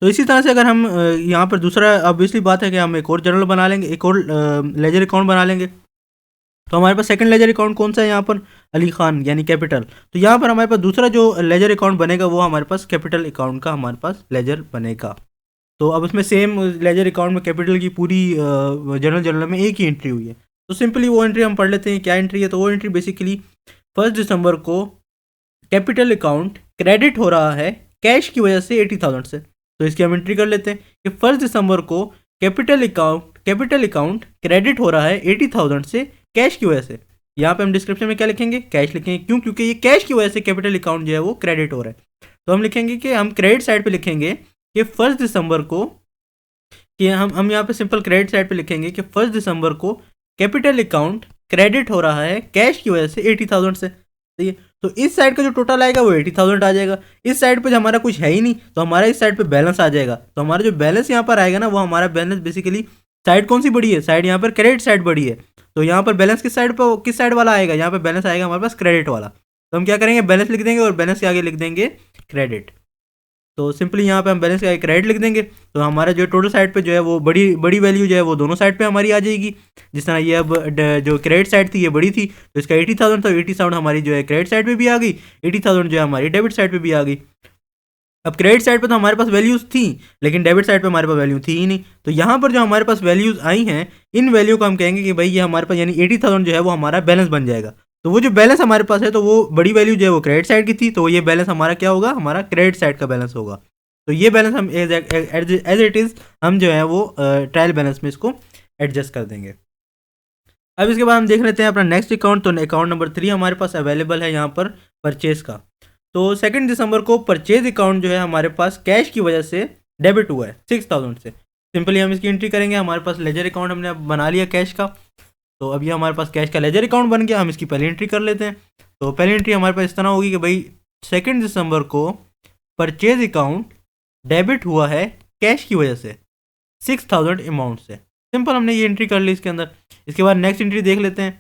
तो इसी तरह से अगर हम यहाँ पर दूसरा ऑब्वियसली बात है कि हम एक और जर्नल बना लेंगे, एक और लेजर अकाउंट बना लेंगे। तो हमारे पास सेकंड लेजर अकाउंट कौन सा है यहाँ पर, अली खान यानी कैपिटल। तो यहाँ पर हमारे पास दूसरा जो लेजर अकाउंट बनेगा वो हमारे पास कैपिटल अकाउंट का हमारे पास लेजर बनेगा। तो अब उसमें सेम लेजर अकाउंट में कैपिटल की पूरी जर्नल में एक ही एंट्री हुई है। तो सिंपली वो एंट्री हम पढ़ लेते हैं, क्या एंट्री है। तो वो एंट्री बेसिकली 1 दिसंबर को कैपिटल अकाउंट क्रेडिट हो रहा है कैश की वजह से 80,000 से। तो इसकी हम एंट्री कर लेते हैं कि 1 दिसंबर को कैपिटल अकाउंट क्रेडिट हो रहा है 80,000 से कैश की वजह से। यहाँ पे हम डिस्क्रिप्शन में क्या लिखेंगे, कैश लिखेंगे। क्यों? क्योंकि ये कैश की वजह से कैपिटल अकाउंट जो है वो क्रेडिट हो रहा है। तो हम लिखेंगे कि हम क्रेडिट साइड पे लिखेंगे कि 1 दिसंबर को, कि हम यहाँ पे सिंपल क्रेडिट साइड पे लिखेंगे कि 1 दिसंबर को कैपिटल अकाउंट क्रेडिट हो रहा है कैश की वजह से 80,000 से। सही है। तो इस साइड का जो टोटल आएगा वो 80,000 आ जाएगा। इस साइड पे हमारा कुछ है ही नहीं, तो हमारा इस साइड पे बैलेंस आ जाएगा। तो हमारा जो बैलेंस यहाँ पर आएगा ना, वो हमारा बैलेंस बेसिकली साइड कौन सी बड़ी है, साइड यहाँ पर क्रेडिट साइड बड़ी है। तो यहाँ पर बैलेंस किस साइड वाला आएगा, यहाँ पर बैलेंस आएगा हमारे पास क्रेडिट वाला। तो हम क्या करेंगे, बैलेंस लिख देंगे और बैलेंस के आगे लिख देंगे क्रेडिट। तो सिंपली यहाँ पे हम बैलेंस का क्रेडिट लिख देंगे। तो हमारा जो टोटल साइड पे जो है वो बड़ी वैल्यू जो है वो दोनों साइड पे हमारी आ जाएगी। जिस तरह ये अब जो क्रेडिट साइड थी ये बड़ी थी, तो इसका 80,000 था, 80,000 हमारी जो है क्रेडिट साइड पे भी आ गई, 80,000 जो है हमारी डेबिट साइड पे भी आ गई। अब क्रेडिट साइड पे तो हमारे पास वैल्यूज़ थी, लेकिन डेबिट साइड पे हमारे पास वैल्यू थी ही नहीं। तो यहाँ पर जो हमारे पास वैल्यूज़ आई हैं, इन वैल्यू को हम कहेंगे कि भाई ये हमारे पास यानी 80,000 जो है वो हमारा बैलेंस बन जाएगा। तो वो जो बैलेंस हमारे पास है, तो वो बड़ी वैल्यू जो है वो क्रेडिट साइड की थी, तो ये बैलेंस हमारा क्या होगा, हमारा क्रेडिट साइड का बैलेंस होगा। तो ये बैलेंस हम एज इट इज़ हम जो है वो ट्रायल बैलेंस में इसको एडजस्ट कर देंगे। अब इसके बाद हम देख लेते हैं अपना नेक्स्ट अकाउंट। तो अकाउंट नंबर 3 हमारे पास अवेलेबल है यहाँ पर परचेज का। तो 2 दिसंबर को परचेज अकाउंट जो है हमारे पास कैश की वजह से डेबिट हुआ है 6,000 से। सिंपली हम इसकी एंट्री करेंगे। हमारे पास लेजर अकाउंट हमने अब बना लिया कैश का। तो अब ये हमारे पास कैश का लेजर अकाउंट बन गया। हम इसकी पहली एंट्री कर लेते हैं। तो पहली एंट्री हमारे पास इस तरह होगी कि भाई 2 दिसंबर को परचेज अकाउंट डेबिट हुआ है कैश की वजह से 6,000 अमाउंट से। सिंपल हमने ये एंट्री कर ली इसके अंदर। इसके बाद नेक्स्ट एंट्री देख लेते हैं।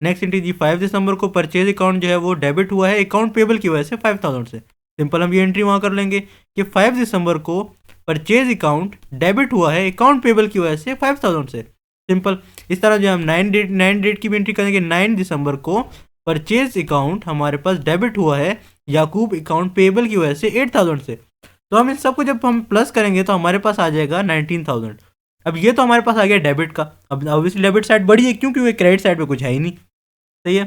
नेक्स्ट एंट्री जी 5 दिसंबर को परचेज अकाउंट जो है वो डेबिट हुआ है अकाउंट पेबल की वजह से 5,000 से। सिंपल हम ये एंट्री वहाँ कर लेंगे कि 5 दिसंबर को परचेज अकाउंट डेबिट हुआ है अकाउंट पेबल की वजह से 5,000 से। सिंपल इस तरह जो हम 9 डेट की भी एंट्री करेंगे। 9 दिसंबर को परचेज अकाउंट हमारे पास डेबिट हुआ है याकूब अकाउंट पेबल की वजह से 8,000 से। तो हम इन सबको जब हम प्लस करेंगे तो हमारे पास आ जाएगा 19,000। अब ये तो हमारे पास आ गया डेबिट का। अब ऑब्वियसली डेबिट साइड बड़ी है, क्यों? क्योंकि क्रेडिट साइड पे कुछ है ही नहीं। सही है।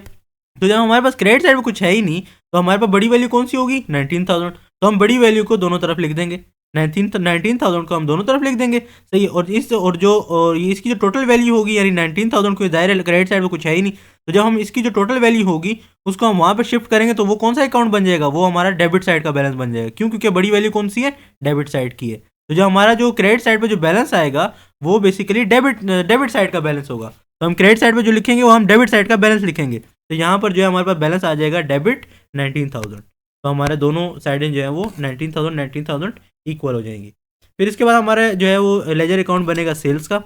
तो जब हमारे पास क्रेडिट साइड पे कुछ है ही नहीं, तो हमारे पास बड़ी वैल्यू कौन सी होगी, 19,000। तो हम बड़ी वैल्यू को दोनों तरफ लिख देंगे। 19,000 को हम दोनों तरफ लिख देंगे। सही है। और ये इसकी जो टोटल वैल्यू होगी यानी 19,000 को, दायरे क्रेडिट साइड पे कुछ है ही नहीं, तो जब हम इसकी जो टोटल वैल्यू होगी उसको हम वहाँ पर शिफ्ट करेंगे तो वो कौन सा अकाउंट बन जाएगा, वो हमारा डेबिट साइड का बैलेंस बन जाएगा। क्यों? क्योंकि बड़ी वैल्यू कौन सी है, डेबिट साइड की है। तो जो हमारा जो क्रेडिट साइड पे जो बैलेंस आएगा वो बेसिकली डेबिट साइड का बैलेंस होगा। तो हम क्रेडिट साइड पे जो लिखेंगे वो हम डेबिट साइड का बैलेंस लिखेंगे। तो यहाँ पर जो है हमारे पास बैलेंस आ जाएगा डेबिट 19,000। तो हमारे दोनों साइडें जो है वो 19,000 इक्वल हो जाएंगी। फिर इसके बाद हमारा जो है वो लेजर अकाउंट बनेगा सेल्स का।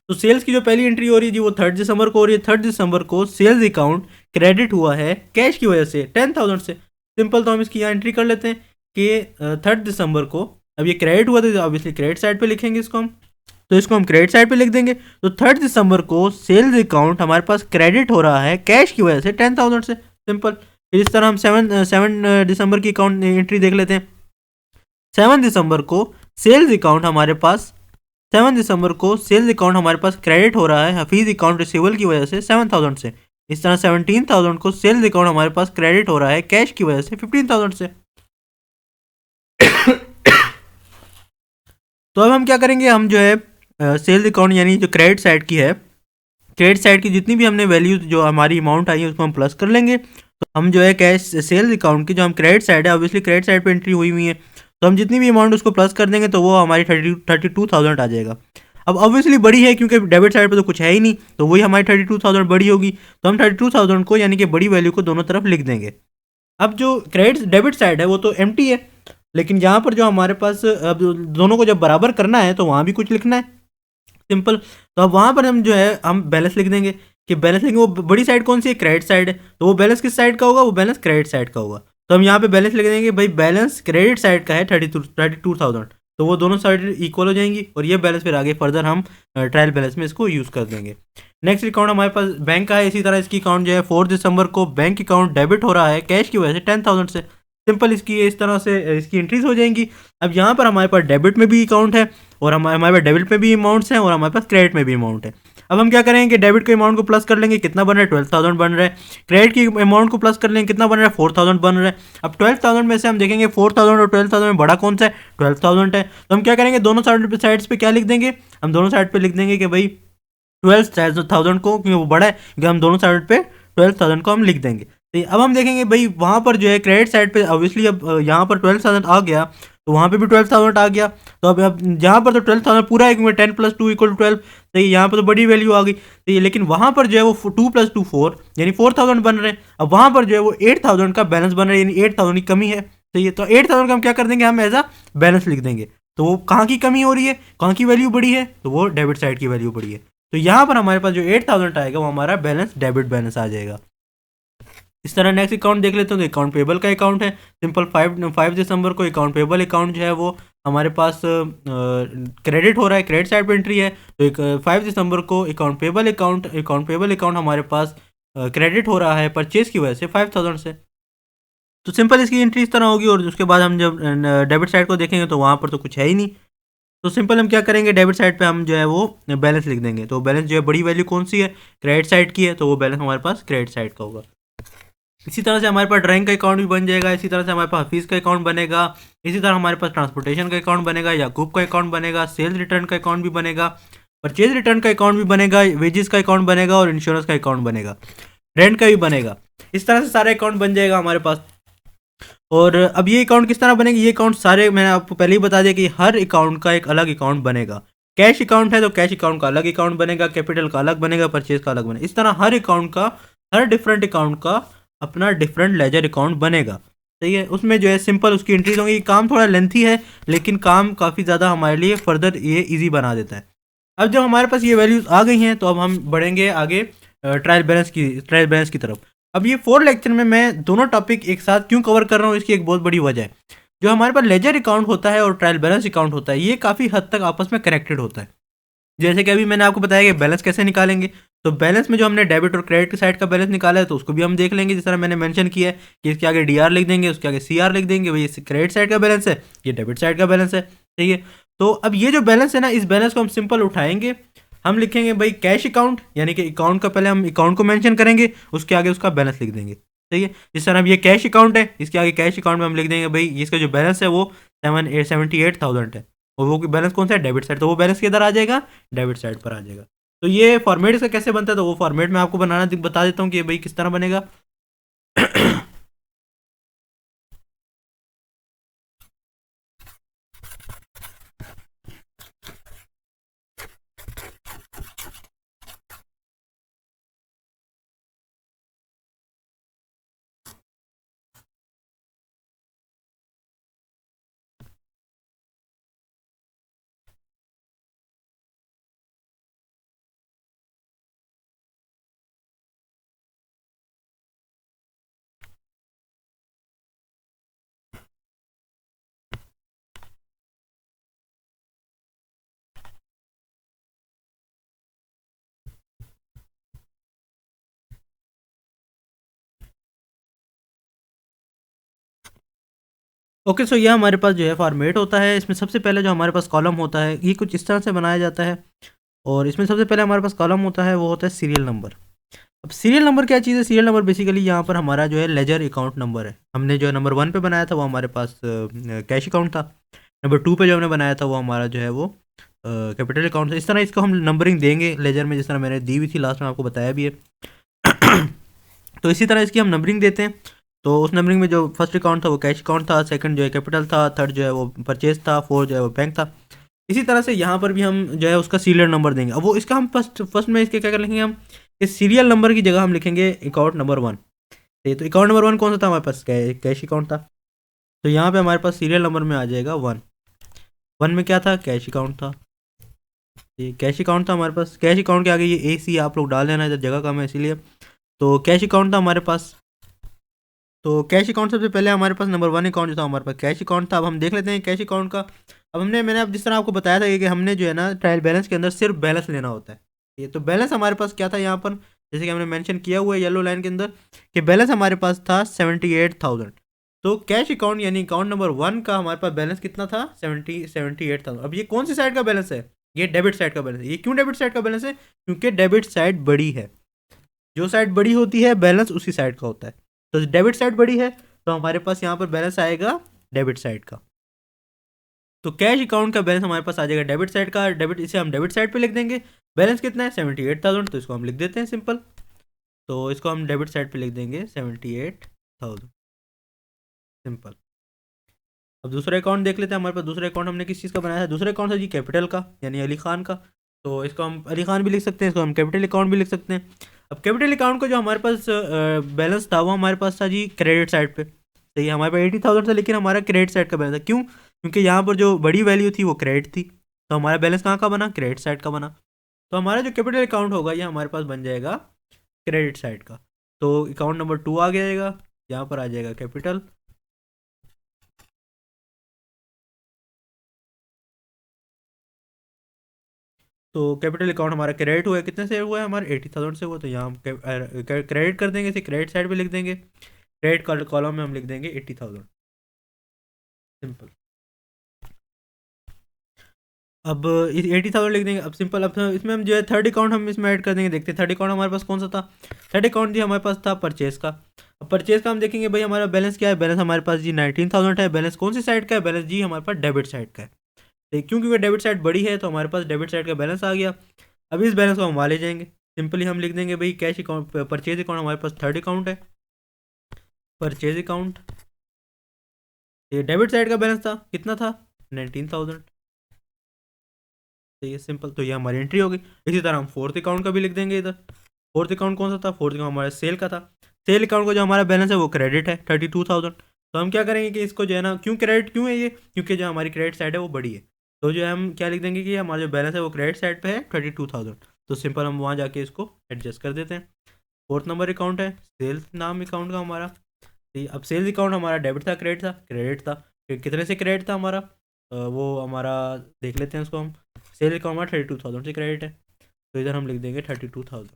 तो सेल्स की जो पहली एंट्री हो रही है जी वो 3 दिसंबर को हो रही है। 3 दिसंबर को सेल्स अकाउंट क्रेडिट हुआ है कैश की वजह से 10,000 से। सिंपल तो हम इसकी यहाँ एंट्री कर लेते हैं कि 3 दिसंबर को, अब ये क्रेडिट हुआ तो ऑब्वियसली क्रेडिट साइड पे लिखेंगे इसको हम। तो इसको हम क्रेडिट साइड पे लिख देंगे। तो 3 दिसंबर को सेल्स अकाउंट हमारे पास क्रेडिट हो रहा है कैश की वजह से 10,000 से। सिंपल। फिर इस तरह हम 7 दिसंबर की अकाउंट एंट्री देख लेते हैं। 7 दिसंबर को सेल्स अकाउंट हमारे पास 7 दिसंबर को सेल्स अकाउंट हमारे पास क्रेडिट हो रहा है हफीज़ अकाउंट रिसीवेबल की वजह से 7,000 से। इस तरह 17,000 को सेल्स अकाउंट हमारे पास क्रेडिट हो रहा है कैश की वजह से 15,000 से। तो अब हम क्या करेंगे, हम जो है सेल्स अकाउंट यानी जो क्रेडिट साइड की है, क्रेडिट साइड की जितनी भी हमने वैल्यू जो हमारी अमाउंट आई है उसको हम प्लस कर लेंगे। तो हम जो है कैश सेल्स अकाउंट की जो हम क्रेडिट साइड है, ऑब्वियसली क्रेडिट साइड पे एंट्री हुई हुई है, तो हम जितनी भी अमाउंट उसको प्लस कर देंगे तो वो हमारी 32,000 आ जाएगा। अब ऑब्वियसली बड़ी है क्योंकि डेबिट साइड पे तो कुछ है ही नहीं, तो वही हमारी 32,000 बड़ी होगी। तो हम 32,000 को यानी कि बड़ी वैल्यू को दोनों तरफ लिख देंगे। अब जो डेबिट साइड है वो तो एम्प्टी है, लेकिन यहाँ पर जो हमारे पास अब दोनों को जब बराबर करना है तो वहाँ भी कुछ लिखना है। सिंपल। तो अब वहाँ पर हम जो है हम बैलेंस लिख देंगे कि बैलेंस लिखेंगे। वो बड़ी साइड कौन सी है, क्रेडिट साइड है, तो वो बैलेंस किस साइड का होगा, वो बैलेंस क्रेडिट साइड का होगा। तो हम यहाँ पे बैलेंस लिख देंगे भाई बैलेंस क्रेडिट साइड का है 32,000। तो वो दोनों साइड इक्वल हो जाएंगी और ये बैलेंस फिर आगे फर्दर हम ट्रायल बैलेंस में इसको यूज़ कर देंगे। नेक्स्ट अकाउंट हमारे पास बैंक का है। इसी तरह इसकी अकाउंट जो है 4 दिसंबर को बैंक अकाउंट डेबिट हो रहा है कैश की वजह से 10,000 से। सिंपल इसकी इस तरह से इसकी एंट्रीज हो जाएंगी। अब यहाँ पर हमारे पास डेबिट में भी अकाउंट है और हमारे पास डेबिट में भी अमाउंट्स हैं और हमारे पास क्रेडिट में भी अमाउंट है। अब हम क्या करेंगे, डेबिट के अमाउंट को प्लस कर लेंगे, कितना बन रहा है 12,000 बन रहा है। क्रेडिट की अमाउंट को प्लस कर लेंगे, कितना बन रहा है 4,000 बन रहा है। अब 12,000 में से हम देखेंगे 4,000 और 12,000 में बड़ा कौन सा है, 12,000 है। तो हम क्या करेंगे, दोनों साइड्स पे क्या लिख देंगे, हम दोनों साइड पे लिख देंगे कि भाई 12,000 को, क्योंकि वो बड़ा है, क्योंकि हम दोनों साइड पे 12,000 को हम लिख देंगे। तो अब हम देखेंगे भाई वहाँ पर जो है क्रेडिट साइड पे ऑब्वियसली अब यहाँ पर 12,000 आ गया तो वहाँ पे भी 12,000 आ गया। तो अब यहाँ पर तो 12,000 पूरा है क्योंकि 10 + 2 = 12। तो यहाँ पर तो बड़ी वैल्यू आ गई। तो ये लेकिन वहाँ पर जो है वो 2 + 2 4 यानी 4,000 बन रहे हैं। अब वहाँ पर जो है वो 8,000 का बैलेंस बन रहा है, यानी 8,000 की कमी है। तो ये तो 8,000 का हम क्या कर देंगे, हम एज अ बैलेंस लिख देंगे। तो वो कहाँ की कमी हो रही है, कहाँ की वैल्यू बड़ी है, तो वो डेबिट साइड की वैल्यू बड़ी है। तो यहाँ पर हमारे पास जो 8,000 आएगा वो हमारा बैलेंस डेबिट बैलेंस आ जाएगा। इस तरह नेक्स्ट अकाउंट देख लेते हैं तो अकाउंट पेबल का अकाउंट है। सिंपल 5 दिसंबर को अकाउंट पेबल अकाउंट जो है वो हमारे पास क्रेडिट हो रहा है, क्रेडिट साइड पे एंट्री है। तो 5 दिसंबर को अकाउंट पेबल अकाउंट हमारे पास क्रेडिट हो रहा है परचेज की वजह से 5,000 से। तो सिंपल इसकी एंट्री इस तरह होगी और उसके बाद हम जब डेबिट साइड को देखेंगे तो वहाँ पर तो कुछ है ही नहीं। तो सिंपल हम क्या करेंगे, डेबिट साइड पे हम जो है वो बैलेंस लिख देंगे। तो बैलेंस जो है बड़ी वैल्यू कौन सी है, क्रेडिट साइड की है, तो वो बैलेंस हमारे पास क्रेडिट साइड का होगा। इसी तरह से हमारे पास ड्राइंग का अकाउंट भी बन जाएगा। इसी तरह से हमारे पास फीस का अकाउंट बनेगा। इसी तरह हमारे पास ट्रांसपोर्टेशन का अकाउंट बनेगा, याकूब का अकाउंट बनेगा, सेल्स रिटर्न का अकाउंट भी बनेगा, परचेज रिटर्न का अकाउंट भी बनेगा, वेजेस का अकाउंट बनेगा और इंश्योरेंस का अकाउंट बनेगा, रेंट का भी बनेगा। इस तरह से सारे अकाउंट बन जाएगा हमारे पास। और अब ये अकाउंट किस तरह बनेंगे, ये अकाउंट सारे मैंने आपको पहले ही बता दिया कि हर अकाउंट का एक अलग अकाउंट बनेगा। कैश अकाउंट है तो कैश अकाउंट का अलग अकाउंट बनेगा, कैपिटल का अलग बनेगा, परचेज का अलग बनेगा। इस तरह हर अकाउंट का, हर डिफरेंट अकाउंट का अपना डिफरेंट लेजर अकाउंट बनेगा। सही है, उसमें जो है सिंपल उसकी एंट्रीज होंगी। काम थोड़ा लेंथी है लेकिन काम काफ़ी ज़्यादा हमारे लिए फर्दर ये ईजी बना देता है। अब जब हमारे पास ये वैल्यूज़ आ गई हैं तो अब हम बढ़ेंगे आगे ट्रायल बैलेंस की तरफ। अब ये 4 लेक्चर में मैं दोनों टॉपिक एक साथ क्यों कवर कर रहा हूँ, इसकी एक बहुत बड़ी वजह है। जो हमारे पास लेजर अकाउंट होता है और ट्रायल बैलेंस अकाउंट होता है, ये काफ़ी हद तक आपस में कनेक्टेड होता है। जैसे कि अभी मैंने आपको बताया कि बैलेंस कैसे निकालेंगे। तो बैलेंस में जो हमने डेबिट और क्रेडिट की साइड का बैलेंस निकाला है तो उसको भी हम देख लेंगे। जिस तरह मैंने मेंशन किया है कि इसके आगे DR लिख देंगे, उसके आगे CR लिख देंगे, भाई ये क्रेडिट साइड का बैलेंस है, ये डेबिट साइड का बैलेंस है। ठीक है, तो अब ये जो बैलेंस है ना, इस बैलेंस को हम सिंपल उठाएंगे। हम लिखेंगे भाई कैश अकाउंट, यानी कि अकाउंट का पहले हम अकाउंट को मेंशन करेंगे, उसके आगे उसका बैलेंस लिख देंगे। ठीक है, जिस तरह अब ये कैश अकाउंट है, इसके आगे कैश अकाउंट में हम लिख देंगे भाई इसका जो बैलेंस है वो 78,000 है और वो बैलेंस कौन सा है, डेबिट साइड। तो वो बैलेंस किधर आ जाएगा, डेबिट साइड पर आ जाएगा। तो ये फॉर्मेट इसका कैसे बनता है, तो वो फॉर्मेट मैं आपको बनाना बता देता हूँ कि भाई किस तरह बनेगा। ओके, सो ये हमारे पास जो है फॉर्मेट होता है। इसमें सबसे पहले जो हमारे पास कॉलम होता है ये कुछ इस तरह से बनाया जाता है और इसमें सबसे पहले हमारे पास कॉलम होता है, वो होता है सीरियल नंबर। अब सीरियल नंबर क्या चीज़ है, सीरियल नंबर बेसिकली यहाँ पर हमारा जो है लेजर अकाउंट नंबर है। हमने जो है नंबर 1 पे बनाया था वो हमारे पास कैश अकाउंट था। नंबर 2 पे जो हमने बनाया था वो हमारा जो है वो कैपिटल अकाउंट था। इस तरह इसको हम नंबरिंग देंगे लेजर में, जिस तरह मैंने दी हुई थी लास्ट में आपको बताया भी है। तो इसी तरह इसकी हम नंबरिंग देते हैं। तो उस नंबरिंग में जो फर्स्ट अकाउंट था वो कैश अकाउंट था, सेकंड जो है कैपिटल था, थर्ड जो है वो परचेज था, फोर्थ जो है वो बैंक था। इसी तरह से यहाँ पर भी हम जो है उसका सीरियल नंबर देंगे। अब वो इसका हम फर्स्ट में इसके क्या कर लिखेंगे, हम इस सीरियल नंबर की जगह हम लिखेंगे अकाउंट नंबर 1। तो अकाउंट नंबर 1 कौन सा था हमारे पास, कैश अकाउंट था। तो यहाँ पे हमारे पास सीरियल नंबर में आ जाएगा 1। 1 में क्या था, कैश अकाउंट था। ये कैश अकाउंट था हमारे पास। कैश अकाउंट के आगे ये AC आप लोग डाल देना, इधर जगह कम है इसीलिए। तो कैश अकाउंट था हमारे पास। तो कैश अकाउंट सबसे पहले हमारे पास नंबर 1 अकाउंट जो था हमारे पास कैश अकाउंट था। अब हम देख लेते हैं कैश अकाउंट का। अब मैंने अब जिस तरह आपको बताया था कि हमने जो है ना ट्रायल बैलेंस के अंदर सिर्फ बैलेंस लेना होता है। ये तो बैलेंस हमारे पास क्या था यहाँ पर, जैसे कि हमने मेंशन किया हुआ है येलो लाइन के अंदर कि बैलेंस हमारे पास था 78,000। तो कैश अकाउंट यानी अकाउंट नंबर 1 का हमारे पास बैलेंस कितना था, 78,000। अब ये कौन सी साइड का बैलेंस है, ये डेबिट साइड का बैलेंस है। ये क्यों डेबिट साइड का बैलेंस है, क्योंकि डेबिट साइड बड़ी है। जो साइड बड़ी होती है बैलेंस उसी साइड का होता है। तो डेबिट साइड बड़ी है तो हमारे पास यहाँ पर बैलेंस आएगा डेबिट साइड का। तो कैश अकाउंट का बैलेंस हमारे पास आ जाएगा डेबिट साइड का, डेबिट इसे हम डेबिट साइड पे लिख देंगे। बैलेंस कितना है 78,000, तो इसको हम लिख देते हैं सिंपल। तो इसको हम डेबिट साइड पे लिख देंगे 78,000 सिंपल। अब दूसरा अकाउंट देख लेते हैं। हमारे पास दूसरा अकाउंट हमने किस चीज़ का बनाया है, दूसरा अकाउंट है जी कैपिटल का यानी अली खान का। तो इसको हम अली खान भी लिख सकते हैं, इसको हम कैपिटल अकाउंट भी लिख सकते हैं। अब कैपिटल अकाउंट का जो हमारे पास बैलेंस था वो हमारे पास था जी क्रेडिट साइड पे। सही है, हमारे पास 80,000 था लेकिन हमारा क्रेडिट साइड का बैलेंस था। क्यों, क्योंकि यहाँ पर जो बड़ी वैल्यू थी वो क्रेडिट थी, तो हमारा बैलेंस कहाँ का बना, क्रेडिट साइड का बना। तो हमारा जो कैपिटल अकाउंट होगा ये हमारे पास बन जाएगा क्रेडिट साइड का। तो अकाउंट नंबर 2 आ जाएगा, यहाँ पर आ जाएगा कैपिटल। तो कैपिटल अकाउंट हमारा क्रेडिट हुआ है, कितने से हुआ है, हमारा 80,000 से हुआ। तो यहाँ हम क्रेडिट कर देंगे, इसे क्रेडिट साइड पे लिख देंगे। क्रेडिट कॉलम में हम लिख देंगे 80,000 सिंपल। अब 80,000 लिख देंगे। अब सिंपल, अब इसमें हम जो है थर्ड अकाउंट हम इसमें ऐड कर देंगे। देखते हैं थर्ड अकाउंट हमारे पास कौन सा था। थर्ड अकाउंट जी हमारे पास था परचेज का। अब परचेज का हम देखेंगे भाई हमारा बैलेंस क्या है। बैलेंस हमारे पास जी 19,000 है। बैलेंस कौन सी साइड का है, बैलेंस जी हमारे पास डेबिट साइड का है। क्यों, क्योंकि डेबिट साइड बड़ी है तो हमारे पास डेबिट साइड का बैलेंस आ गया। अब इस बैलेंस को हम वहाँ ले जाएंगे। सिंपली हम लिख देंगे भाई कैश अकाउंट, परचेज अकाउंट हमारे पास थर्ड अकाउंट है, परचेज अकाउंट। ये डेबिट साइड का बैलेंस था, कितना था 19,000। तो ये सिंपल, तो ये हमारी एंट्री होगी। इसी तरह हम फोर्थ अकाउंट का भी लिख देंगे इधर। फोर्थ अकाउंट कौन सा था, फोर्थ अकाउंट हमारा सेल का था। सेल अकाउंट का जो हमारा बैलेंस है वो क्रेडिट है 32,000। तो हम क्या करेंगे कि इसको जो है ना, क्यों क्रेडिट क्यों है ये, क्योंकि जो हमारी क्रेडिट साइड है वो बड़ी है। तो जो है हम क्या लिख देंगे कि हमारा जो बैलेंस है वो क्रेडिट साइड पे है 32,000। तो सिंपल हम वहाँ जाके इसको एडजस्ट कर देते हैं। फोर्थ नंबर अकाउंट है सेल्स नाम अकाउंट का हमारा। अब सेल्स अकाउंट हमारा डेबिट था, क्रेडिट था, क्रेडिट था। फिर कितने से क्रेडिट था हमारा, वो हमारा देख लेते हैं उसको हम। सेल अकाउंट हमारा 32,000 से क्रेडिट है, तो इधर हम लिख देंगे 32,000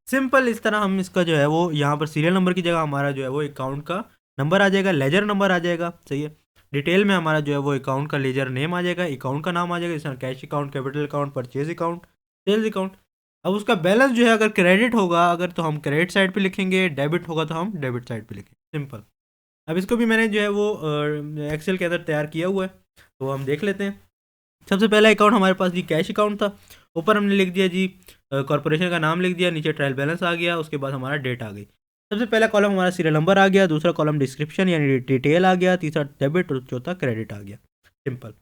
सिंपल। इस तरह हम इसका जो है वो यहाँ पर सीरियल नंबर की जगह हमारा जो है वो अकाउंट का नंबर आ जाएगा, लेजर नंबर आ जाएगा। सही है, डिटेल में हमारा जो है वो अकाउंट का लेजर नेम आ जाएगा, अकाउंट का नाम आ जाएगा, जैसे cash account, capital account, purchase account, sales account. अब उसका बैलेंस जो है अगर क्रेडिट होगा अगर तो हम क्रेडिट साइड पे लिखेंगे, डेबिट होगा तो हम डेबिट साइड पे लिखेंगे सिंपल। अब इसको भी मैंने जो है वो एक्सेल के अंदर तैयार किया हुआ है, तो हम देख लेते हैं। सबसे पहला अकाउंट हमारे पास जी कैश अकाउंट था। ऊपर हमने लिख दिया जी कॉर्पोरेशन का नाम लिख दिया, नीचे ट्रायल बैलेंस आ गया, उसके बाद हमारा डेट आ गई। सबसे पहला कॉलम हमारा सीरियल नंबर आ गया, दूसरा कॉलम डिस्क्रिप्शन यानी डिटेल आ गया, तीसरा डेबिट और चौथा क्रेडिट आ गया सिंपल।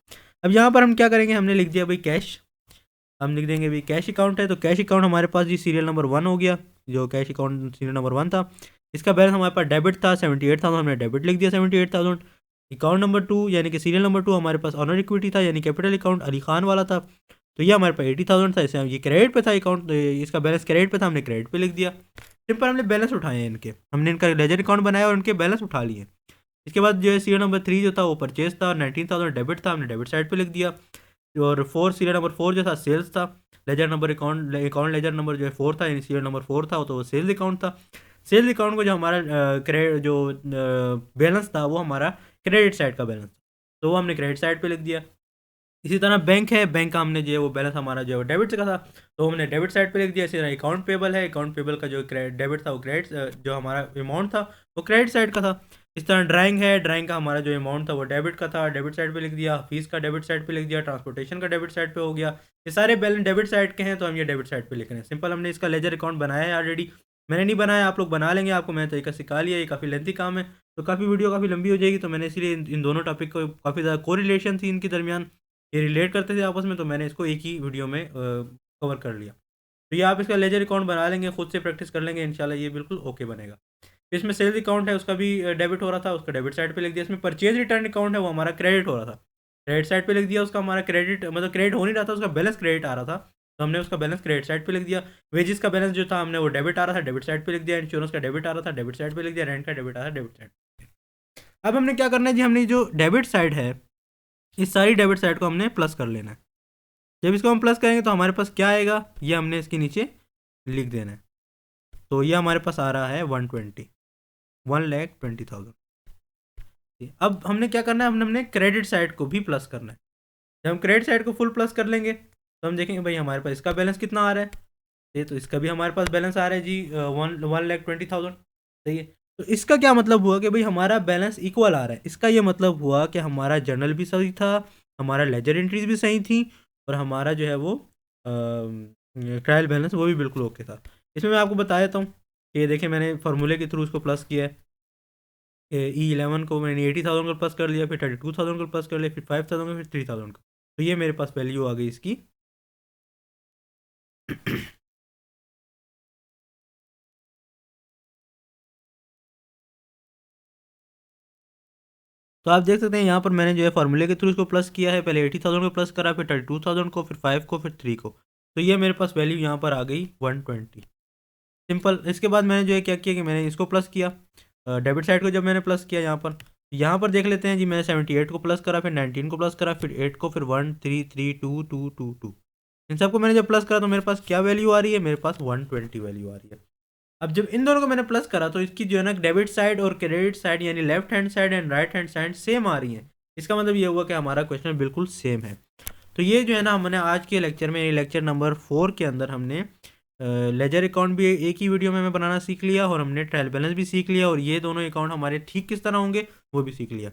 अब यहाँ पर हम क्या करेंगे, हमने लिख दिया भाई कैश, हम लिख देंगे भाई कैश अकाउंट है। तो कैश अकाउंट हमारे पास जी सीरियल नंबर 1 हो गया, जो कैश अकाउंट सीरियल नंबर 1 था। इसका बैलेंस हमारे पास डेबिट था 78,000, हमने डेबिट लिख दिया 78,000। अकाउंट नंबर 2 यानी कि सीरियल नंबर 2 हमारे पास ऑनर इक्विटी था यानी कैपिटल अकाउंट अली खान वाला था, तो ये हमारे पास 80,000 था। इसे हम ये क्रेडिट पे था अकाउंट, इसका बैलेंस क्रेडिट पे था, हमने क्रेडिट पे लिख दिया सिंपल। हमने बैलेंस उठाए हैं इनके, हमने इनका लेजर अकाउंट बनाया और इनके बैलेंस उठा लिए। इसके बाद जो है सीरियल नंबर 3 जो था वो परचेज था, 19,000 डेबिट था, हमने डेबिट साइड पे लिख दिया। और सीरियल नंबर 4 जो था सेल्स था। Ledger number account ledger number जो है 4 था, सीरियल नंबर 4 था, तो वो सेल्स अकाउंट था। सेल्स अकाउंट को जो हमारा क्रेडिट जो बैलेंस था वो हमारा क्रेडिट साइड का बैलेंस था, तो वो हमने क्रेडिट साइड पे लिख दिया। इसी तरह बैंक है, बैंक का हमने जो है वो बैलेंस हमारा जो है डेबिट का था, तो हमने डेबिट साइड पे लिख दिया। इसी तरह अकाउंट पेबल है, अकाउंट पेबल का जो डेबिट था वो क्रेडिट, जो हमारा अमाउंट था वो क्रेडिट साइड का था। इस तरह ड्राइंग है, ड्राइंग का हमारा जो अमाउंट था वो डेबिट का था, डेबिट साइड पे लिख दिया। फीस का डेबिट साइड पे लिख दिया, ट्रांसपोर्टेशन का डेबिट साइड पे हो गया। ये सारे बैलेंस डेबिट साइड के हैं तो हम ये डेबिट साइड पे लिख रहे हैं सिंपल। हमने इसका लेजर अकाउंट बनाया है ऑलरेडी, मैंने नहीं बनाया, आप लोग बना लेंगे, आपको मैंने तरीका सिखा लिया। ये काफ़ी लेंथी काम है तो काफ़ी वीडियो काफ़ी लंबी हो जाएगी, तो मैंने इसलिए इन दोनों टॉपिक को काफ़ी ज़्यादा कोरिलेशन थी इनके दरमियान, ये रिलेट करते थे आपस में, तो मैंने इसको एक ही वीडियो में कवर कर लिया। तो ये आप इसका लेजर अकाउंट बना लेंगे, खुद से प्रैक्टिस कर लेंगे, इंशाल्लाह ये बिल्कुल ओके बनेगा। इसमें सेल्स अकाउंट है, उसका भी डेबिट हो रहा था, उसका डेबिट साइड पे लिख दिया। इसमें परचेज रिटर्न अकाउंट है, वो हमारा क्रेडिट हो रहा था, क्रेडिट साइड पे लिख दिया। उसका हमारा क्रेडिट मतलब क्रेडिट हो नहीं रहा था, उसका बैलेंस क्रेडिट आ रहा था, तो हमने उसका बैलेंस क्रेडिट साइड पे लिख दिया। वेजेस का बैलेंस जो था हमने वो डेबिट आ रहा था, डेबिट साइड पे लिख दिया। इंश्योरेंस का डेबिट आ रहा था, डेबिट साइड पे लिख दिया। रेंट का डेबिट आ रहा था, डेबिट साइड। अब हमने क्या करना है जी, हमने जो डेबिट साइड है इस सारी डेबिट साइड को हमने प्लस कर लेना है। जब इसको हम प्लस करेंगे तो हमारे पास क्या आएगा, ये हमने इसके नीचे लिख देना है। तो ये हमारे पास आ रहा है 1,20,000। अब हमने क्या करना है, हमने क्रेडिट साइड को भी प्लस करना है। जब हम क्रेडिट साइड को फुल प्लस कर लेंगे तो हम देखेंगे भाई हमारे पास इसका बैलेंस कितना आ रहा है, ये तो इसका भी हमारे पास बैलेंस आ रहा है जी 1,20,000। सही है। तो इसका क्या मतलब हुआ कि भाई हमारा बैलेंस इक्वल आ रहा है। इसका ये मतलब हुआ कि हमारा जर्नल भी सही था, हमारा लेजर एंट्रीज भी सही थी, और हमारा जो है वो ट्रायल बैलेंस वो भी बिल्कुल ओके था। इसमें मैं आपको बता देता हूँ कि ये देखें मैंने फार्मूले के थ्रू उसको प्लस किया है। E11 को मैंने 80,000 को प्लस कर लिया, फिर 32,000 को प्लस कर लिया, फिर 5,000 को, फिर 3,000 को। तो ये मेरे पास वैल्यू आ गई इसकी। तो आप देख सकते हैं यहाँ पर मैंने जो है फार्मूले के थ्रू इसको प्लस किया है। पहले 80,000 को प्लस करा, फिर 32,000 को, फिर 5 को, फिर 3 को। तो ये मेरे पास वैल्यू यहाँ पर आ गई 120। सिंपल। इसके बाद मैंने जो है क्या किया कि मैंने इसको प्लस किया, डेबिट साइड को जब मैंने प्लस किया यहाँ पर देख लेते हैं जी। मैंने 78 को प्लस करा, फिर 19 को प्लस करा, फिर 8 को, फिर 1 3 3 2 2 2 2। इन सबको मैंने जब प्लस करा तो मेरे पास क्या वैल्यू आ रही है, मेरे पास 120 वैल्यू आ रही है। अब जब इन दोनों को मैंने प्लस करा तो इसकी जो है ना डेबिट साइड और क्रेडिट साइड यानी left hand side and right hand side same आ रही है। इसका मतलब ये हुआ कि हमारा क्वेश्चन बिल्कुल सेम है। तो ये जो है ना हमने आज के लेक्चर में, लेक्चर नंबर 4 के अंदर हमने लेजर अकाउंट भी एक ही वीडियो में हमें बनाना सीख लिया, और हमने ट्रायल बैलेंस भी सीख लिया, और ये दोनों अकाउंट हमारे ठीक किस तरह होंगे वो भी सीख लिया।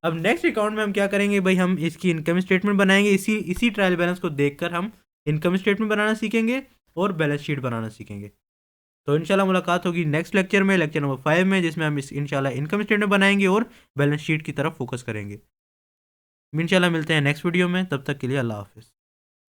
अब नेक्स्ट अकाउंट में हम क्या करेंगे भाई, हम इसकी इनकम स्टेटमेंट बनाएंगे। इसी ट्रायल बैलेंस को देखकर हम इनकम स्टेटमेंट बनाना सीखेंगे और बैलेंस शीट बनाना सीखेंगे। तो इंशाल्लाह मुलाकात होगी नेक्स्ट लेक्चर में, लेक्चर नंबर 5 में, जिसमें हम इंशाल्लाह इनकम स्टेटमेंट बनाएंगे और बैलेंस शीट की तरफ फोकस करेंगे। इंशाल्लाह मिलते हैं नेक्स्ट वीडियो में, तब तक के लिए अल्लाह हाफिज़।